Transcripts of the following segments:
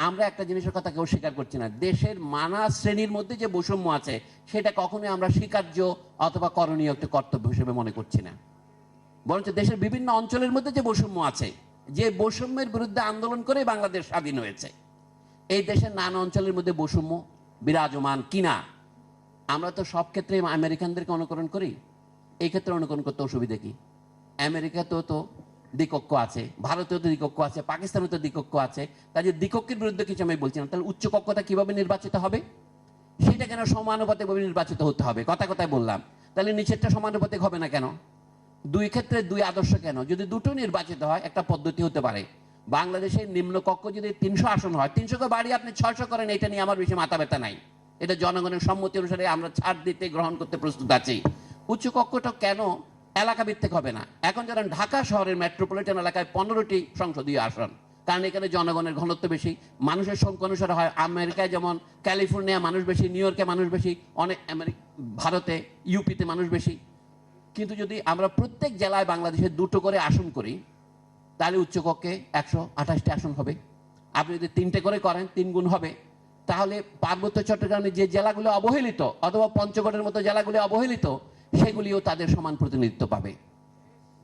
আমরা একটা জিনিসের কথা কেউ স্বীকার করছি না, দেশের নানা শ্রেণীর মধ্যে যে বৈষম্য আছে সেটা কখনোই আমরা স্বীকার্য অথবা করণীয় একটা কর্তব্য হিসেবে মনে করছি না। বরঞ্চ দেশের বিভিন্ন অঞ্চলের মধ্যে যে বৈষম্য আছে, যে বৈষম্যের বিরুদ্ধে আন্দোলন করে বাংলাদেশ স্বাধীন হয়েছে, এই দেশের নানা অঞ্চলের মধ্যে বৈষম্য বিরাজমান কিনা। আমরা তো সব ক্ষেত্রে আমেরিকানদেরকে অনুকরণ করি, এই ক্ষেত্রে অনুকরণ করতে অসুবিধা কি? আমেরিকাতেও তো দ্বিকক্ষ আছে, ভারতেও তো দ্বিকক্ষ আছে, পাকিস্তানেও তো দ্বিকক্ষ আছে। কাজে দ্বিকক্ষের বিরুদ্ধে কিছু আমি বলছি না। তাহলে উচ্চ কক্ষটা কিভাবে নির্বাচিত হবে? সেটা কেন সমানুপাতিকভাবে নির্বাচিত হতে হবে? কথায় বললাম, তাহলে নিচেরটা সমানুপাতিক হবে না কেন? দুই ক্ষেত্রে দুই আদর্শ কেন? যদি দুটো নির্বাচিত হয় একটা পদ্ধতি হতে পারে। বাংলাদেশের নিম্নকক্ষ যদি 300 আসন হয়, 300 কে বাড়িয়ে আপনি 600 করেন, এটা নিয়ে আমার বেশি মাথা ব্যথা নাই। এটা জনগণের সম্মতি অনুসারে আমরা ছাড় দিতে গ্রহণ করতে প্রস্তুত আছি। উচ্চ কক্ষটা কেন এলাকা ভিত্তিক হবে না? এখন যারা ঢাকা শহরের মেট্রোপলিটন এলাকায় 15টি সংসদীয় আসন, কারণ এখানে জনগণের ঘনত্ব বেশি, মানুষের সংখ্যা অনুসারে হয়। আমেরিকায় যেমন ক্যালিফোর্নিয়া মানুষ বেশি, নিউ ইয়র্কে মানুষ বেশি, অনেক ভারতে ইউপিতে মানুষ বেশি। কিন্তু যদি আমরা প্রত্যেক জেলায় বাংলাদেশে দুটো করে আসন করি, তাহলে উচ্চকক্ষে 128টি আসন হবে। আপনি যদি 3টে করে করেন 3 গুণ হবে। তাহলে পার্বত্য চট্টগ্রামে যে জেলাগুলো অবহেলিত অথবা পঞ্চগড়ের মতো জেলাগুলি অবহেলিত, সেগুলিও তাদের সমান প্রতিনিধিত্ব পাবে।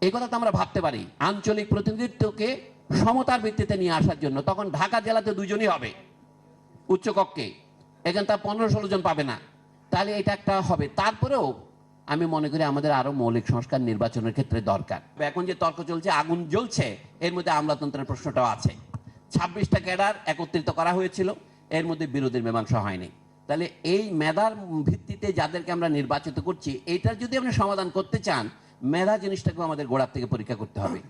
এই কথা তো আমরা ভাবতে পারি আঞ্চলিক প্রতিনিধিত্বকে সমতার ভিত্তিতে নিয়ে আসার জন্য। তখন ঢাকা জেলাতে 2জনই হবে উচ্চকক্ষে, এখানে তার 15-16 জন পাবে না। তাহলে এটা একটা হবে। তারপরেও আমি মনে করি আমাদের আরো মৌলিক সংস্কার নির্বাচনের ক্ষেত্রে দরকার। এখন যে তর্ক চলছে, আগুন জ্বলছে, এর মধ্যে আমলাতন্ত্রের প্রশ্নটাও আছে। 26টা ক্যাডার একত্রিত করা হয়েছিল, এর মধ্যে বিরোধীর মীমাংসা হয়নি। তাহলে এই মেধার ভিত্তিতে যাদেরকে আমরা নির্বাচিত করছি, এইটার যদি আপনি সমাধান করতে চান, মেধা জিনিসটাকে আমাদের গোড়ার থেকে পরীক্ষা করতে হবে।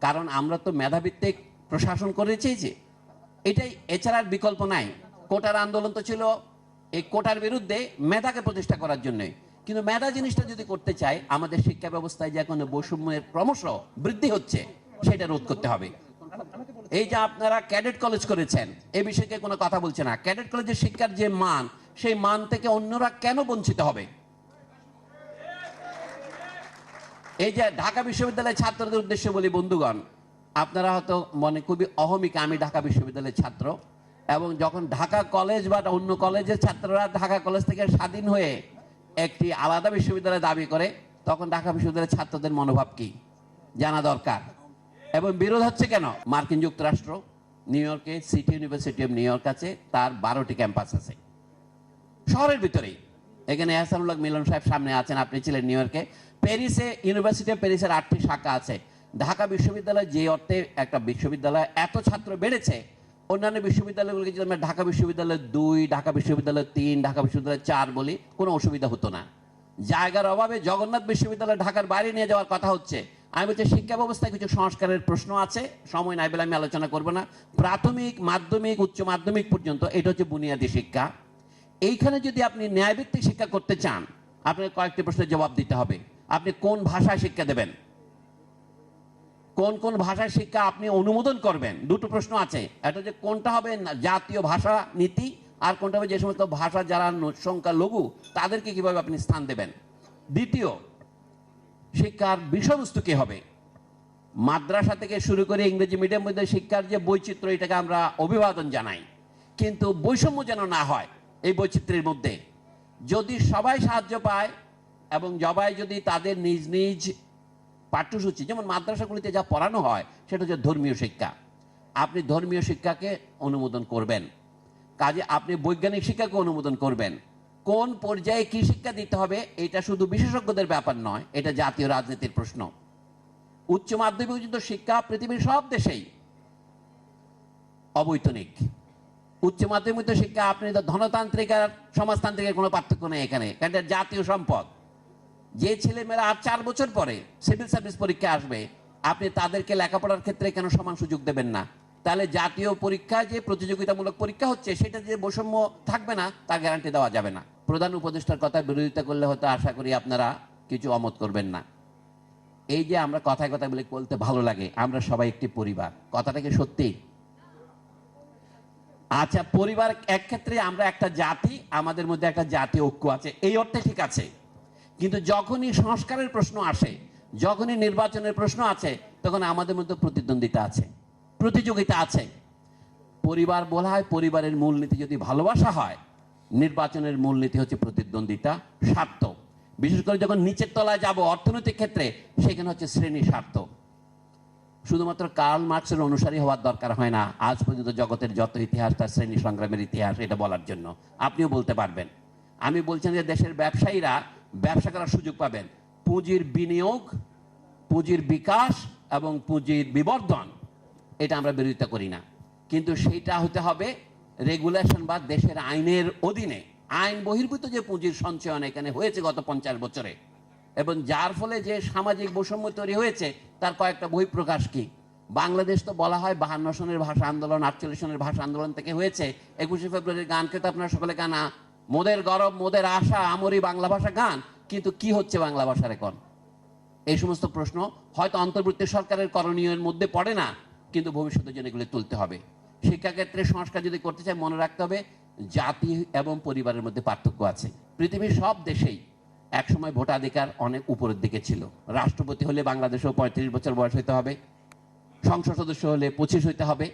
কারণ আমরা তো মেধাভিত্তিক প্রশাসন করে চেয়েছি, এটাই, এছাড়া আর বিকল্প নাই। কোটার আন্দোলন তো ছিল এই কোটার বিরুদ্ধে মেধাকে প্রতিষ্ঠা করার জন্য। কিন্তু মেধা জিনিসটা যদি করতে চাই, আমাদের শিক্ষা ব্যবস্থায় যে এখন বৈষম্যের ক্রমশ বৃদ্ধি হচ্ছে, সেটা রোধ করতে হবে। এই যে আপনারা ক্যাডেট কলেজ করেছেন, এই বিষয়ে কোনো কথা বলছে না। ক্যাডেট কলেজের শিক্ষার যে মান, সেই মান থেকে অন্যরা কেন বঞ্চিত হবে? এই যে ঢাকা বিশ্ববিদ্যালয়ের ছাত্রদের উদ্দেশ্যে বলি, বন্ধুগণ, আপনারা হয়তো মনে খুবই অহমিকা, আমি ঢাকা বিশ্ববিদ্যালয়ের ছাত্র, এবং যখন ঢাকা কলেজ বা অন্য কলেজের ছাত্ররা ঢাকা কলেজ থেকে স্বাধীন হয়ে একটি আলাদা বিশ্ববিদ্যালয় দাবি করে, তখন ঢাকা বিশ্ববিদ্যালয়ের ছাত্রদের মনোভাব কি জানা দরকার। এবং বিরোধ হচ্ছে কেন? মার্কিন যুক্তরাষ্ট্র, নিউ ইয়র্কে city university of new York আছে, তার 12টি ক্যাম্পাস আছে শহরের ভিতরেই। এখানে এহসানুল্লাহ মিলন সাহেব সামনে আছেন, আপনি ছিলেন নিউ ইয়র্কে। প্যারিসে ইউনিভার্সিটি অফ প্যারিসের 8টি শাখা আছে। ঢাকা বিশ্ববিদ্যালয় যে অর্থে একটা বিশ্ববিদ্যালয় এত ছাত্র বেড়েছে, অন্যান্য বিশ্ববিদ্যালয়গুলোকে যদি আমরা ঢাকা বিশ্ববিদ্যালয় 2, ঢাকা বিশ্ববিদ্যালয় 3, ঢাকা বিশ্ববিদ্যালয় 4 বলি, কোনো অসুবিধা হতো না। জায়গার অভাবে জগন্নাথ বিশ্ববিদ্যালয় ঢাকার বাইরে নিয়ে যাওয়ার কথা হচ্ছে। আমি বলছি শিক্ষা ব্যবস্থায় কিছু সংস্কারের প্রশ্ন আছে, সময় নাই বলে আমি আলোচনা করব না। প্রাথমিক, মাধ্যমিক, উচ্চ মাধ্যমিক পর্যন্ত এটা হচ্ছে বুনিয়াদী শিক্ষা। এইখানে যদি আপনি ন্যায়ভিত্তিক শিক্ষা করতে চান, আপনাকে কয়েকটি প্রশ্নের জবাব দিতে হবে। আপনি কোন ভাষায় শিক্ষা দেবেন, কোন কোন ভাষায় শিক্ষা আপনি অনুমোদন করবেন? দুটো প্রশ্ন আছে। এটা যে কোনটা হবে জাতীয় ভাষা নীতি, আর কোনটা হবে যে সমস্ত ভাষা যারা সংখ্যা লঘু তাদেরকে কিভাবে আপনি স্থান দেবেন। দ্বিতীয়, শিক্ষার বিষয়বস্তু কি হবে? মাদ্রাসা থেকে শুরু করে ইংরেজি মিডিয়াম মধ্যে শিক্ষার যে বৈচিত্র্য, এটাকে আমরা অভিবাদন জানাই, কিন্তু বৈষম্য যেন না হয় এই বৈচিত্র্যের মধ্যে। যদি সবাই সাহায্য পায় এবং সবাই যদি তাদের নিজ নিজ পাঠ্যসূচি, যেমন মাদ্রাসাগুলিতে যা পড়ানো হয় সেটা হচ্ছে ধর্মীয় শিক্ষা, আপনি ধর্মীয় শিক্ষাকে অনুমোদন করবেন। কাজে আপনি বৈজ্ঞানিক শিক্ষাকে অনুমোদন করবেন। কোন পর্যায়ে কি শিক্ষা দিতে হবে এটা শুধু বিশেষজ্ঞদের ব্যাপার নয়, এটা জাতীয় রাজনীতির প্রশ্ন। উচ্চ মাধ্যমিক পর্যন্ত শিক্ষা পৃথিবীর সব দেশেই অবৈতনিক। উচ্চ মাধ্যমিক শিক্ষা আপনি তো ধনতান্ত্রিক আর সমাজতান্ত্রিকের কোনো পার্থক্য নেই এখানে, কারণ এটা জাতীয় সম্পদ। যে ছেলেমেয়েরা আর 4 বছর পরে সিভিল সার্ভিস পরীক্ষা আসবে, আপনি তাদেরকে লেখাপড়ার ক্ষেত্রে কেন সমান সুযোগ দেবেন না? তাহলে জাতীয় পরীক্ষায় যে প্রতিযোগিতামূলক পরীক্ষা হচ্ছে, সেটা যে বৈষম্য থাকবে না তার গ্যারান্টি দেওয়া যাবে না। প্রধান উপদেষ্টার কথা বিরোধিতা করলে হয়তো আশা করি আপনারা কিছু অমত করবেন না। এই যে আমরা কথায় কথায় বলে বলতে ভালো লাগে, আমরা সবাই একটি পরিবার, কথাটা কি সত্যি? আচ্ছা, পরিবার এক ক্ষেত্রে আমরা একটা জাতি, আমাদের মধ্যে একটা জাতীয় ঐক্য আছে, এই অর্থে ঠিক আছে। কিন্তু যখনই সংস্কারের প্রশ্ন আসে, যখনই নির্বাচনের প্রশ্ন আছে, তখন আমাদের মধ্যে প্রতিদ্বন্দ্বিতা আছে, প্রতিযোগিতা আছে। পরিবার বলা হয়, পরিবারের মূলনীতি যদি ভালোবাসা হয়, নির্বাচনের মূলনীতি হচ্ছে প্রতিদ্বন্দ্বিতা, স্বার্থ। বিশেষ করে যখন নিচের তলায় যাব অর্থনৈতিক ক্ষেত্রে, সেখানে হচ্ছে শ্রেণী স্বার্থ। শুধুমাত্র কার্ল মার্কসের অনুসারী হওয়ার দরকার হয় না আজ পর্যন্ত জগতের যত ইতিহাস, তার শ্রেণী সংগ্রামের ইতিহাস এটা বলার জন্য। আপনিও বলতে পারবেন। আমি বলছেন যে দেশের ব্যবসায়ীরা ব্যবসা করার সুযোগ পাবেন, পুঁজির বিনিয়োগ, পুঁজির বিকাশ এবং পুঁজির বিবর্ধন, এটা আমরা বিরোধিতা করি না, কিন্তু সেইটা হতে হবে রেগুলেশন বা দেশের আইনের অধীনে। আইন বহির্ভূত যে পুঁজির সঞ্চয়ন এখানে হয়েছে গত 50 বছরে, এবং যার ফলে যে সামাজিক বৈষম্য তৈরি হয়েছে, তার কয়েকটা বহিঃপ্রকাশ কি? বাংলাদেশ তো বলা হয় 52 সনের ভাষা আন্দোলন, 48 সনের ভাষা আন্দোলন থেকে হয়েছে। 21শে ফেব্রুয়ারির গানকে তো আপনারা সকলে গানা, মোদের গরব মোদের আশা আমরি বাংলা ভাষা গান, কিন্তু কি হচ্ছে বাংলা ভাষার এখন? এই সমস্ত প্রশ্ন হয়তো অন্তর্বর্তী সরকারের করণীয়ের মধ্যে পড়ে না, কিন্তু ভবিষ্যতের জন্য এগুলো তুলতে হবে। শিক্ষাক্ষেত্রে সংস্কার যদি করতে চাই, মনে রাখতে হবে জাতি এবং পরিবারের মধ্যে পার্থক্য আছে। পৃথিবীর সব দেশেই একসময় ভোটাধিকার অনেক উপরের দিকে ছিল। রাষ্ট্রপতি হলে বাংলাদেশেও 35 বছর বয়স হইতে হবে, সংসদ সদস্য হলে 25 হইতে হবে।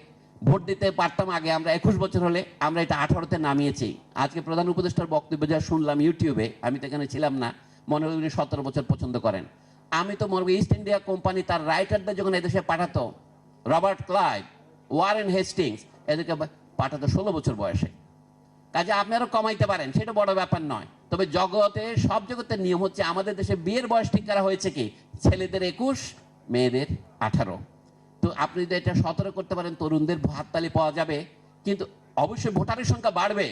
ভোট দিতে পারতাম আগে আমরা 21 বছর হলে, আমরা এটা 18তে নামিয়েছি। আজকে প্রধান উপদেষ্টার বক্তব্য যা শুনলাম ইউটিউবে, আমি তো এখানে ছিলাম না, মনে হয় উনি 17 বছর পছন্দ করেন। আমি তো মনে করি ইস্ট ইন্ডিয়া কোম্পানি তার রাইটারদের যখন এদেশে পাঠাতো, রবার্ট ক্লাইভ, ওয়ারেন হেস্টিংস, এদেরকে পাঠাতো 16 বছর বয়সে। কাজে আপনারা কমাইতে পারেন, সেটা বড় ব্যাপার নয়। তবে জগতে, সব জগতের নিয়ম হচ্ছে, আমাদের দেশে বিয়ের বয়স ঠিক করা হয়েছে কি, ছেলেদের 21, মেয়েদের 18। তো আপনি যদি এটা 17 করতে পারেন, তরুণদের হাততালি পাওয়া যাবে, কিন্তু অবশ্যই ভোটারের সংখ্যা বাড়বে।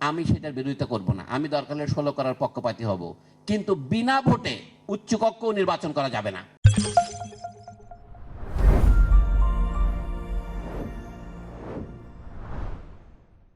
আমি সেটার বিরোধিতা করব না, আমি দরকার হলে 16 করার পক্ষপাতী হব, কিন্তু বিনা ভোটে উচ্চকক্ষও নির্বাচন করা যাবে না।